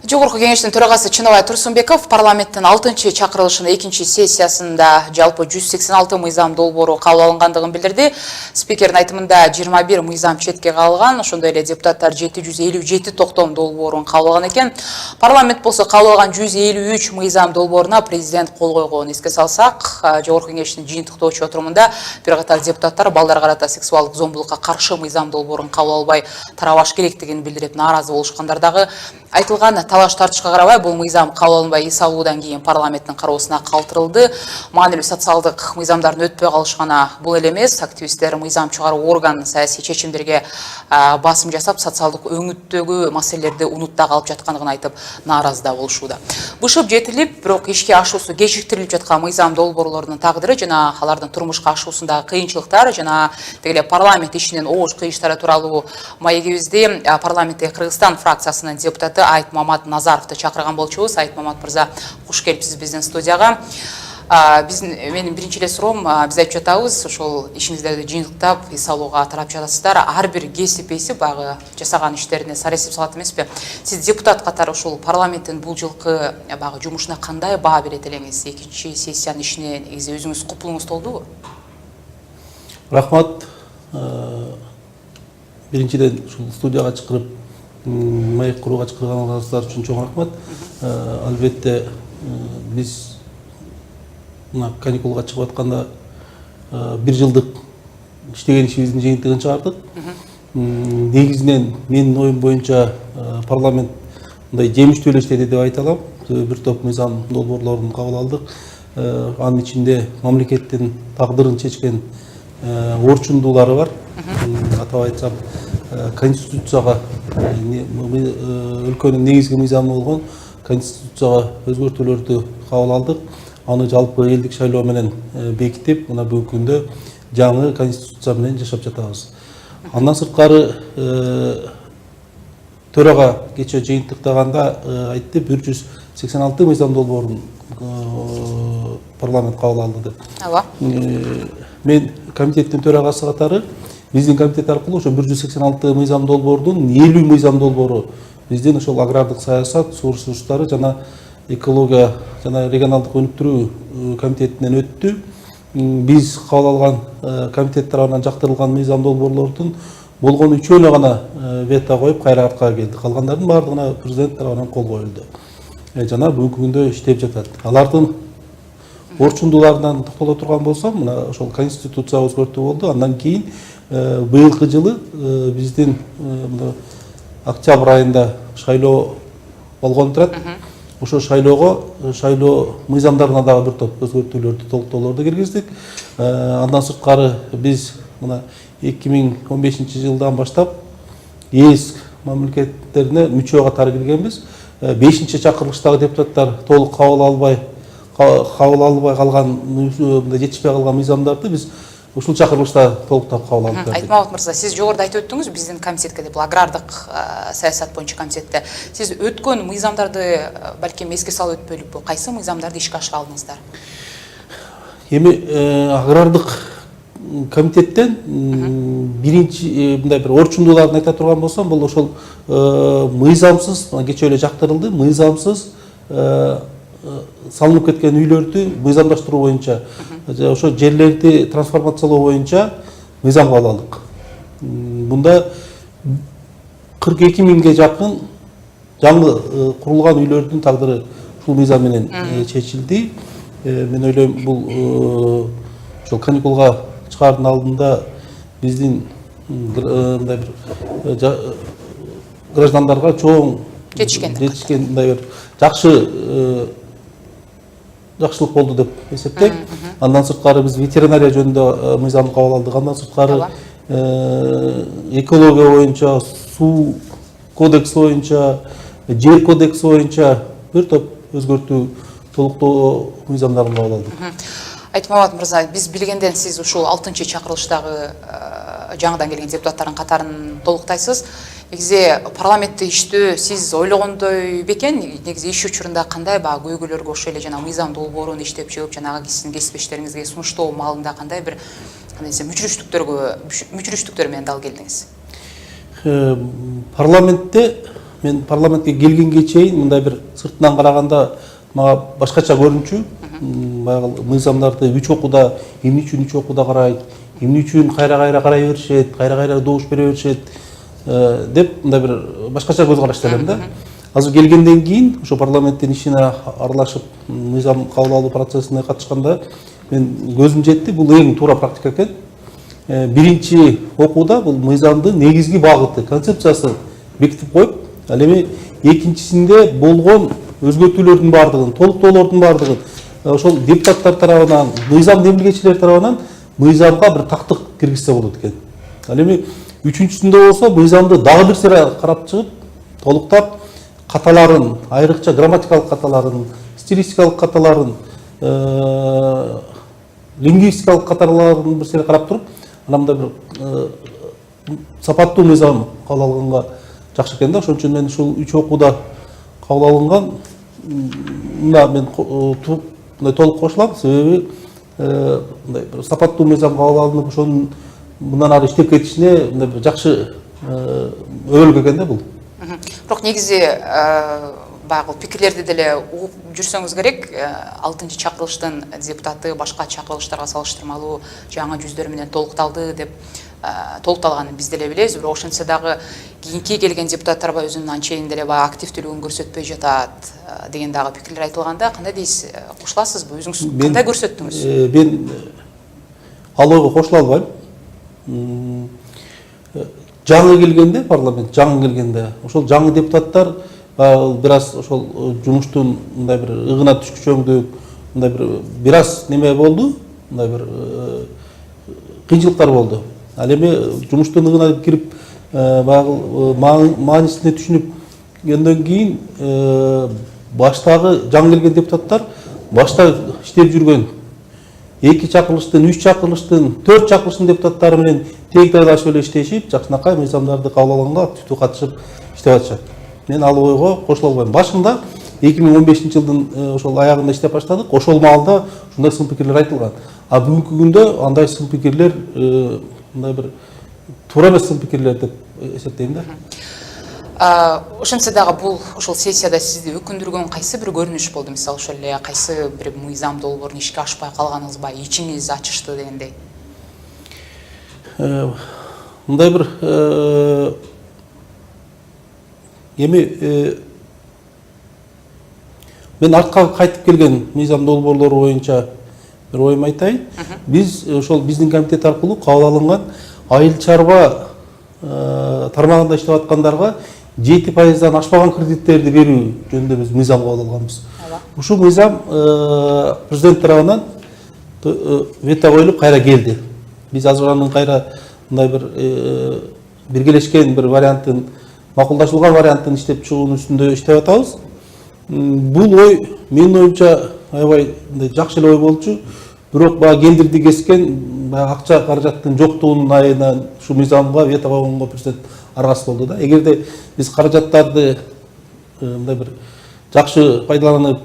Жогорку кеңештин төрагасы Чыныбай Турсунбеков парламенттин 6-чы чакырылышынын 2-чи сессиясында жалпы 186 мыйзам долбоору кабыл алынгандыгын билдирди. Спикердин айтымында 21 мыйзам четке калган, ошондой эле депутаттар 757 токтом долбоорун кабыл алган экен. Парламент болсо кабыл алган 153 мыйзам долбооруна президент кол койгон. Эске салсак, жогорку кеңештин жыйынтыктоочу отурумунда бир катар депутаттар балдарга карата сексуалдык зомбулукка каршы мыйзам долбоорун кабыл албай тарабаш керектигин билдирип нааразы болушкандар дагы айтылган талаш тартышка карабай бул мыйзам кабыл алынбай эс алуудан кийин парламенттин кароосуна калтырылды. Маанилүү социалдык мыйзамдардын өтпөй калышкана бул эле эмес. Активисттер мыйзам чыгаруу орган саясий чечимдерге басым жасап, социалдык өңүттөгү маселелерди унутта калып жаткандыгын айтып нааразы да болушууда. Бышып жетилип, бирок ишке ашуусу кечиктирилип жаткан мыйзам долбоорлордун тагдыры жана алардын турмушка ашуусундагы кыйынчылыктар жана тегеле парламент ишинин оош кыйыштары тууралуу маегибизди парламенттеги Кыргызстан фракциясынын депутаты Айт Мамат Назаровду чакырган болчубуз. Айт Мамат мырза, куш келипсиз биздин студияга. Менин биринчи эле суроом, биз айтып жатабыз, ошол ишиңиздерди жыйынтыктап эс алууга тарап жатасыздар. Ар бир кесип багы жасаган иштерине сар эсеп салат эмеспи? Сиз депутат катары ушул парламенттин бул жылкы багы жумушуна кандай баа берет элеңиз? 2-чи сессиянын ишине негизи өзүңүз купулуңуз толдубу? Рахмат. Биринчиден ушул студияга чакырып, маек курууга чакырганыңыздар үчүн чоң рахмат. Албетте биз каникулга чыгып атканда бир жылдык иштеген ишибиздин жыйынтыгын чыгардык. Негизинен менин оюм боюнча парламент мындай жемиштүү эле иштеди деп айта алам. Бир топ мыйзам долбоорлорун кабыл алдык. Анын ичинде мамлекеттин тагдырын чечкен орчундуулары бар. Атап айтсам, конституцияга өлкөнүн негизги мыйзамы болгон конституцияга өзгөртүүлөрдү кабыл алдык. Аны жалпы элдик шайлоо менен бекитип, мына бүгүнкү күндө жаңы конституция менен жашап жатабыз. Андан сырткары төрага кечээ жыйынтыктаганда айтты 186 мыйзам долбоорун парламент кабыл алды деп. Ооба. Мен комитеттин төрагасы катары биздин комитет аркылуу ошо 186 мыйзам долбоордун 50 мыйзам долбоору биздин ошол агрардык саясат, суу ресурстары жана экология жана регионалдык өнүктүрүү комитетинен өттү. Биз кабыл алган комитет тарабынан жактырылган мыйзам долбоорлордун болгон 3-өөнө гана вето коюп кайра артка келди. Калгандардын баардыгына президент тарабынан кол коюлду. Жана бүгүнкү күндө иштеп жатат. Алардын орчундууларынан токтоло турган болсом, мына ошол конституция өзгөртүү болду. Андан кийин быйылкы жылы биздин октябрь айында шайлоо болгон турат. Ошо шайлоо мыйзамдарына дагы бир топ өзгөртүүлөрдү, толуктоолорду киргиздик. Андан сырткары биз мына 2015 жылдан баштап ЕС мамлекеттерине мүчө катары киргенбиз. 5-чи чакырылыштагы депутаттар толук кабыл албай калган, жетишпей калган мыйзамдарды биз ушул чакырылышта толуктап кабыл алып бердик. Айтмамат мырза, сиз жогоруда айтып өттүңүз, биздин комитетке деп агрардык саясат боюнча комитетте. Сиз өткөн мыйзамдарды балким эске салып өтпөйлүкпү? Кайсы мыйзамдарды ишке ашыра алдыңыздар? Эми агрардык комитеттен биринчи мындай бир орчундууларын айта турган болсом, бул ошол мыйзамсыз, кечээ эле жактырылды, мыйзамсыз салынып кеткен үйлөрдү мыйзамдаштыруу боюнча, ошо жерлерди трансформациялоо боюнча мыйзам кабыл алдык. Мында 42 миңге жакын жаңы курулган үйлөрдүн тагдыры ушул мыйзам менен чечилди. Мен ойлойм, бул ошол каникулга чыгаардын алдында биздин мындай бир граждандарга чоң жетишкен мындай бир жакшылык болду деп эсептейм. Андан сырткары биз ветеринария жөнүндө мыйзам кабыл алдык. Андан сырткары экология боюнча, суу кодекси боюнча, жер кодекси боюнча бир топ өзгөртүү, толуктоо мыйзамдарын кабыл алдык. Айтмамат мырза, биз билгенден сиз ушул 6-чы чакырылыштагы жаңыдан келген депутаттардын катарын толуктайсыз. Негизи парламентте иштөө сиз ойлогондой бекен? Негизи иш учурунда кандай көйгөйлөргө ошол эле жана мыйзам долбоорун иштеп чыгып, жанагы сиздин кесиптештериңизге сунуштоо маалында кандай бир мүчүрүштүктөр менен дал келдиңиз? Парламентте мен парламентке келгенге чейин мындай бир сыртынан караганда мага башкача көрүнчү. Баягы мыйзамдарды 3 окууда, эмне үчүн 3 окууда карайт, эмне үчүн кайра карай беришет, кайра добуш бере беришет деп мындай бир башкача көз карашта элем да. Азыр келгенден кийин ошо парламенттин ишине аралашып мыйзам кабыл алуу процессине катышканда мен көзүм жетти, бул эң туура практика экен. Биринчи окууда бул мыйзамдын негизги багыты, концепциясы бекитип коюп, ал эми экинчисинде болгон өзгөртүүлөрдүн бардыгын, толуктоолордун бардыгын ошол депутаттар тарабынан, мыйзам демилгечилер тарабынан мыйзамга бир тактык киргизсе болот экен. Ал эми үчүнчүсүндө болсо мыйзамды дагы бир сере карап чыгып, толуктап каталарын, айрыкча грамматикалык каталарын, стилистикалык каталарын, лингвистикалык каталарын бир сере карап туруп, анан мындай бир сапаттуу мыйзам кабыл алганга жакшы экен да. Ошон үчүн мен ушул 3 окууда кабыл алынган мына мен мындай толук кошулам, себеби мындай бир сапаттуу мыйзам кабыл алынып, ошонун мындан ары иштеп кетишине мындай бир жакшы өбөлгө экен да бул. Бирок негизи баягы пикирлерди деле угуп жүрсөңүз керек. 6 чакырылыштын депутаты башка чакырылыштарга салыштырмалуу жаңы жүздөр менен толукталды деп толукталганын биз деле билебиз. Бирок ошентсе дагы кийинки келген депутаттар өзүнүн анчейин деле баягы активдүүлүгүн көрсөтпөй жатат деген дагы пикирлер айтылганда, кандай дейсиз? Кошуласызбы? Өзүңүз кандай көрсөттүңүз? Мен ал ойго кошула албайм. Жаңы келгенде, парламент жаңы келгенде, ошол жаңы депутаттар бир аз ошол жумуштун мындай бир ыгына түшкүчөңдүк, мындай бир аз неме болду, мындай бир кыйынчылыктар болду. Ал эми жумуштун ыгына кирип, баягы маанисине түшүнүп кийин баштагы жаңы келген депутаттар башта иштеп жүргөн 2 чакырылыштын, 3 чакырылыштын, 4 чакырылыштын депутаттары менен тегтайлашып эле иштешип, жакшынакай мыйзамдарды кабыл алганга активдүү катышып иштеп атышат. Мен ал ойго кошула албайм. Башында 2015-жылдын ошол аягында иштеп баштадык. Ошол маалда ушундай сын пикирлер айтылган. А бүгүнкү күндө андай сын пикирлер мындай бир туура эмес сын пикирлер деп эсептейм да. Ошентсе дагы бул ошол сессияда сизди өкүндүргөн кайсы бир көрүнүш болду? Мисалы ошол эле кайсы бир мыйзам долбоорун ишке ашпай калганыңызбы, ичиңиз ачышты дегендей? Мындай бир эми мен артка кайтып келген мыйзам долбоорлору боюнча бир оюмду айтайын. Биз ошол биздин комитет аркылуу кабыл алынган айыл чарба тармагында иштеп аткандарга 7%дан ашпаган кредиттерди берүү жөнүндө биз мыйзам кабыл алганбыз. Ушул мыйзам президент тарабынан вето коюлуп кайра келди. Биз азыр анын кайра мындай бир биргелешкен бир вариантын, макулдашылган вариантын иштеп чыгуунун үстүндө иштеп атабыз. Бул ой менин оюмча аябай мындай жакшы эле ой болчу. Бирок баягы кендирди кескен, баягы акча каражаттын жоктугунун айынан ушу мыйзамга вето койгонго президент аргасыз болду да. Эгерде биз каражаттарды мындай бир жакшы пайдаланып,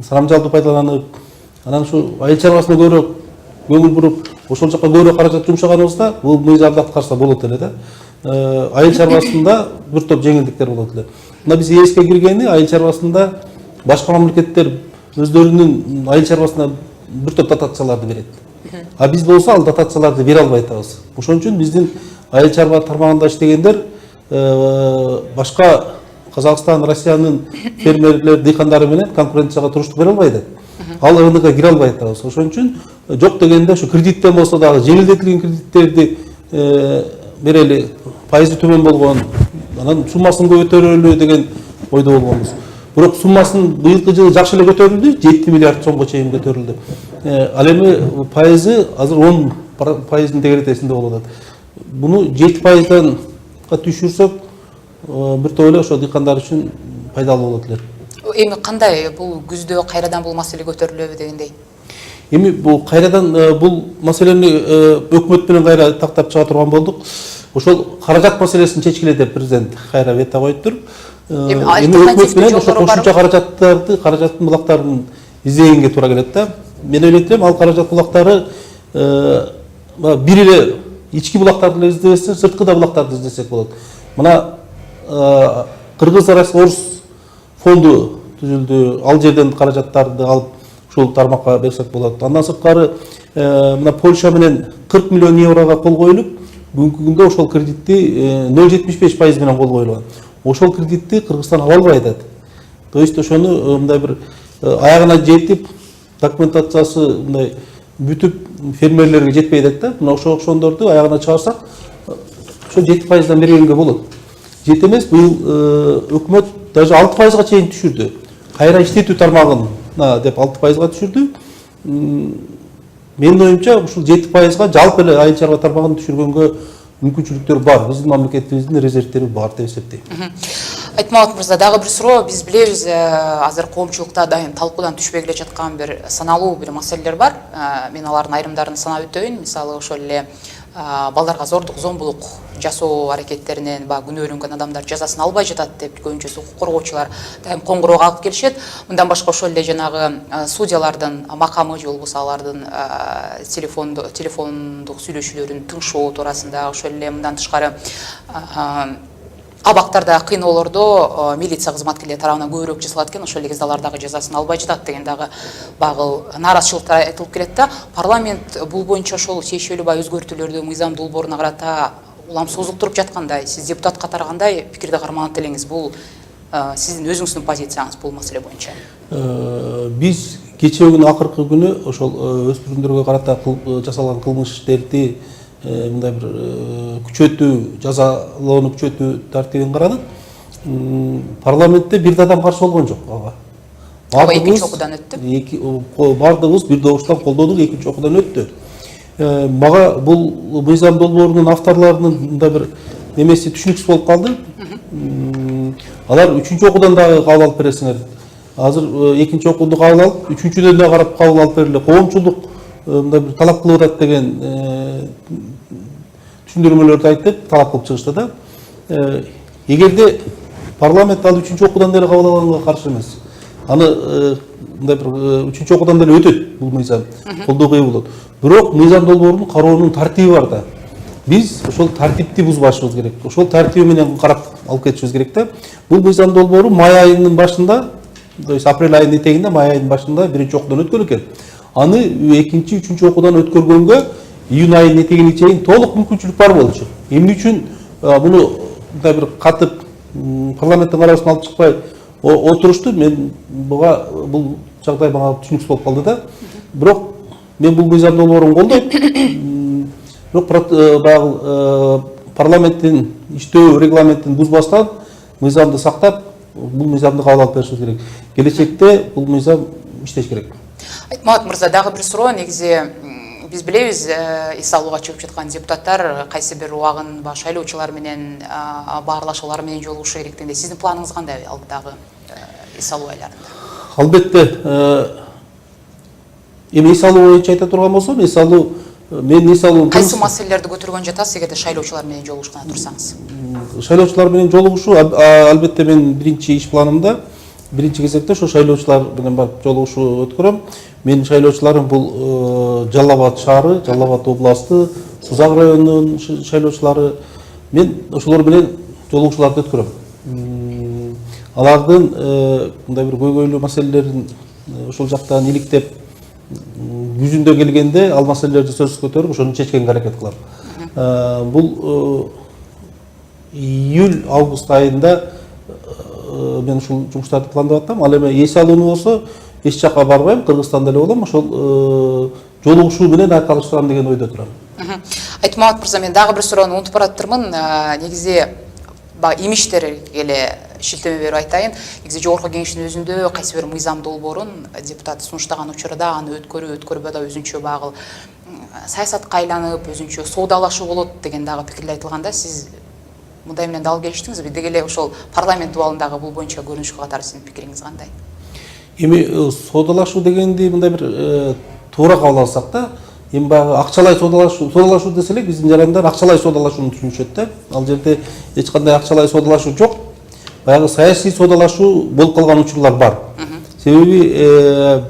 сарамжалдуу пайдаланып, анан ушу айыл чарбасына көбүрөөк көңүл буруп, ошол жака көбүрөөк каражат жумшаганыбызда бул мыйзамды аткарса болот эле да. Айыл чарбасында бир топ жеңилдиктер болот эле. Мына биз ЕСке киргени айыл чарбасында башка мамлекеттер өздөрүнүн айыл чарбасына бир топ дотацияларды берет. А биз болсо ал дотацияларды бере албай атабыз. Ошон үчүн биздин айыл чарба тармагында иштегендер башка Казакстан, Россиянын фермерлер, дыйкандары менен конкуренцияга туруштук бере албайт. Ал рынокко кире албай атабыз. Ошон үчүн жок дегенде ушу кредиттен болсо дагы жеңилдетилген кредиттерди берели, пайызы төмөн болгон, анан суммасын көтөрөлү деген ойдо болгонбуз. Бирок суммасын быйылкы жылы жакшы эле көтөрүлдү, 7 миллиард сомго чейин көтөрүлдү. Ал эми пайызы азыр 10%-ын тегеретесинде болуп атат. Буну 7%-дан түшүрсөк, бир топ эле ошо дыйкандар үчүн пайдалуу болот эле. Эми кандай бул күздө кайрадан бул маселе көтөрүлөбү дегендей? Эми бул кайрадан бул маселени өкмөт менен кайра тактап чыга турган болдук. Ошол каражат маселесин чечкиле деп президент кайра вето коюп туруп, эми өкмөт менен ошо кошумча каражаттын булактарын издегенге туура келет да. Мен ойлойт элем, ал каражат булактары бир эле ички булактарды издебестен, сырткы да булактарды издесек болот. Мына Кыргыз орус фонду түзүлдү. Ал жерден каражаттарды алып ушул тармакка берсек болот. Андан сырткары мына Польша менен 40 миллион еврого кол коюлуп, бүгүнкү күндө ошол кредитти 0,75% менен кол коюлган. Ошол кредитти Кыргызстан ала албай атат. То есть ошону мындай бир аягына жетип, документациясы мындай бүтүп фермерлерге жетпей атат да. Мына ошондорду аягына чыгарсак, ошо 7%дан бергенге болот. Жет эмес, быйыл өкмөт даже 6%га чейин түшүрдү. Кайра иштетүү тармагын деп 6%га түшүрдү. Менин оюмча ушул 7%га жалпы эле айыл чарба тармагын түшүргөнгө мүмкүнчүлүктөр бар. Биздин мамлекетибиздин резервтери бар деп эсептейм. Айтмамат мырза, дагы бир суроо. Биз билебиз, азыр коомчулукта дайым талкуудан түшпөй келе жаткан бир саналуу бир маселелер бар. Мен алардын айрымдарын санап өтөйүн. Мисалы ошол эле балдарга зордук, зомбулук жасоо аракеттеринен күнөөлөнгөн адамдар жазасын албай жатат деп көбүнчөсү укук коргоочулар дайым коңгуроо кагып келишет. Мындан башка ошол эле жанагы судьялардын макамы же болбосо алардын телефондук сүйлөшүүлөрүн тыңшоо туурасында, ошол эле мындан тышкары абактарда кыйноолордо милиция кызматкерлери тарабынан көбүрөөк жасалат экен, ошол эле кезде алар дагы жазасын албай жатат деген дагы багыл нааразычылыктар айтылып келет да. Парламент бул боюнча ошол тиешелүү өзгөртүүлөрдү мыйзам долбооруна карата улам созултуруп жаткандай, сиз депутат катары кандай пикирди карманат элеңиз? Бул сиздин өзүңүздүн позицияңыз бул маселе боюнча? Биз кечээ күнү акыркы күнү ошол өспүрүмдөргө карата жасалган кылмыш иштерди мындай бир күчөтүү, жазалоону күчөтүү тартибин карадык. Парламентте бир да адам каршы болгон жок ага. Экинчи окуудан өттү. Бардыгыбыз бир добуштан колдодук, экинчи окуудан өттү. Мага бул мыйзам долбоорунун авторлорунун мындай бир немеси түшүнүксүз болуп калды. Алар 3-чү окуудан дагы кабыл алып бересиңер. Азыр 2-чи окууну кабыл алып, 3-чүдөн да карап кабыл алып бериле. Коомчулук мындай бир талап кылып атат деген түшүндүрмөлөрдү айтып, талап кылып чыгышты да. Эгерде парламент ал 3-чү окуудан деле кабыл алганга каршы эмес. Аны мындай бир 3-чү окуудан деле өтөт бул мыйзам. Колдоого ээ болот. Бирок мыйзам долбоорунун кароонун тартиби бар да. Биз ошол тартипти бузбашыбыз керек. Ошол тартиби менен карап алып кетишибиз керек да. Бул мыйзам долбоору май айынын башында, то есть апрель айынын этегинде, май айынын башында 1-чи окуудан өткөн экен. Аны 2-чи, 3-чү окуудан өткөргөнгө июнь айынын этегине чейин толук мүмкүнчүлүк бар болчу. Эмне үчүн муну мындай бир катып парламенттин кароосуна алып чыкпай отурушту? Мен бул жагдай мага түшүнүксүз болуп калды да. Бирок мен бул мыйзам долбоорун колдойм. Бирок баягы парламенттин иштөө регламентин бузбастан мыйзамды сактап, бул мыйзамды кабыл алып беришибиз керек. Келечекте бул мыйзам иштеш керек. Айтмамат мырза, дагы бир суроо. Негизи биз билебиз, эс алууга чыгып жаткан депутаттар кайсы бир убагын шайлоочулар менен баарлашуулар менен жолугушу керектигинде сиздин планыңыз кандай албадагы эс алуу айларында? Албетте, эми эс алуу боюнча айта турган болсом, мен эс алуу кайсы маселелерди көтөргөн жатасыз эгерде шайлоочулар менен жолугушканга турсаңыз? Шайлоочулар менен жолугушуу албетте менин биринчи иш планымда, биринчи кезекте ошо шайлоочулар менен барып жолугушуу өткөрөм. Менин шайлоочуларым бул Жалал Абад шаары, Жалал Абад областы, Сузак районунун шайлоочулары. Мен ошолор менен жолугушууларды өткөрөм. Алардын мындай бир көйгөйлүү маселелерин ошол жактан иликтеп, жүзүндө келгенде ал маселелерди сөз көтөрүп, ошону чечкенге аракет кылам. Бул июль-август айында мен ушул жумуштарды пландап аттам. Ал эми эс алууну болсо эч жакка барбайм, Кыргызстанда эле болом. Ошол жолугушуу менен айкалыштырам деген ойдо турам. Айтмамат мырза, мен дагы бир суроону унутуп бараттырмын. Негизи имиштерге эле шилтеме берип айтайын. Негизи жогорку кеңештин өзүндө кайсы бир мыйзам долбоорун депутат сунуштаган учурда аны өткөрбөй да өзүнчө багыл саясатка айланып, өзүнчө соодалашуу болот деген дагы пикирлер айтылганда, сиз мындай менен дал келиштиңизби? Деги эле ошол парламент дубалындагы бул боюнча көрүнүшкө катары сиздин пикириңиз кандай? Эми соодалашуу дегенди мындай бир туура кабыл алсак да, эми баягы акчалай соодалашуу десе эле биздин жарандар акчалай соодалашууну түшүнүшөт да. Ал жерде эч кандай акчалай соодалашуу жок. Баягы саясий соодалашуу болуп калган учурлар бар. Себеби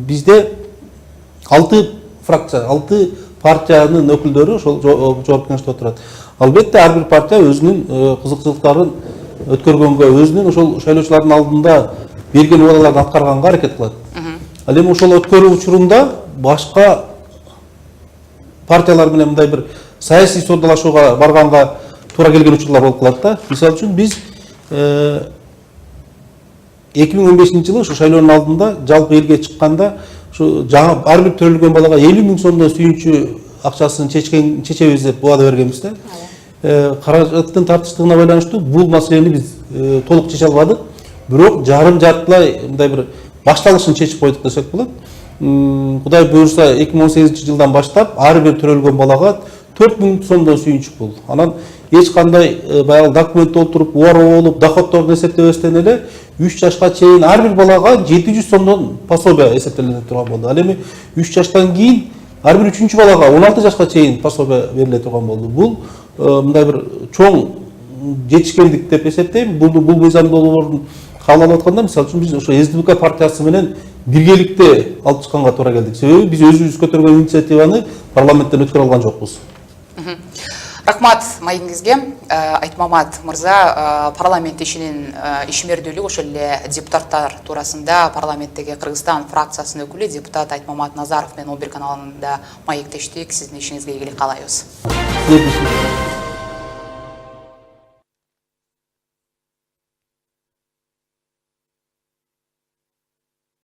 бизде 6 фракция, 6 партиянын өкүлдөрү ошол жогорку кеңеште отурат. Албетте ар бир партия өзүнүн кызыкчылыктарын өткөргөнгө өзүнүн ошол шайлоочулардын алдында берген убадаларын аткарганга аракет кылат. Ал эми ошол өткөрүү учурунда башка партиялар менен мындай бир саясий соодалашууга барганга туура келген учурлар болуп калат да. Мисалы үчүн биз 2015 жылы ушу шайлоонун алдында жалпы элге чыкканда ушу жаңы ар бир төрөлгөн балага 50 000 сомдон сүйүнчү акчасын чечебиз деп убада бергенбиз да. Каражаттын тартыштыгына байланыштуу бул маселени биз толук чече албадык, бирок жарым жартылай мындай бир башталышын чечип койдук десек болот. Кудай буюрса 2018 жылдан баштап ар бир төрөлгөн балага 4 000 сомдон сүйүнчүк бул. Анан эч кандай баягы документ толтуруп, убароо болуп, доходторун эсептебестен эле 3 жашка чейин ар бир балага 700 сомдон пособие эсептелине турган болду. Ал эми 3 жаштан кийин ар бир 3-чү балага 16 жашка чейин пособие бериле турган болду. Бул мындай бир чоң жетишкендик деп эсептейм. Бул мыйзам долбоорун кабыл алып атканда, мисалы үчүн биз ошо СДПК партиясы менен биргеликте алып чыкканга туура келдик. Себеби биз өзүбүз көтөргөн инициативаны парламенттен өткөрө алган жокпуз. Рахмат маегиңизге. Айтмамат мырза, парламент ишинин ишмердүүлүгү ошол эле депутаттар туурасында парламенттеги Кыргызстан фракциясынын өкүлү депутат Айтмамат Назаров менен 11 каналында маектештик. Сиздин ишиңизге ийгилик каалайбыз.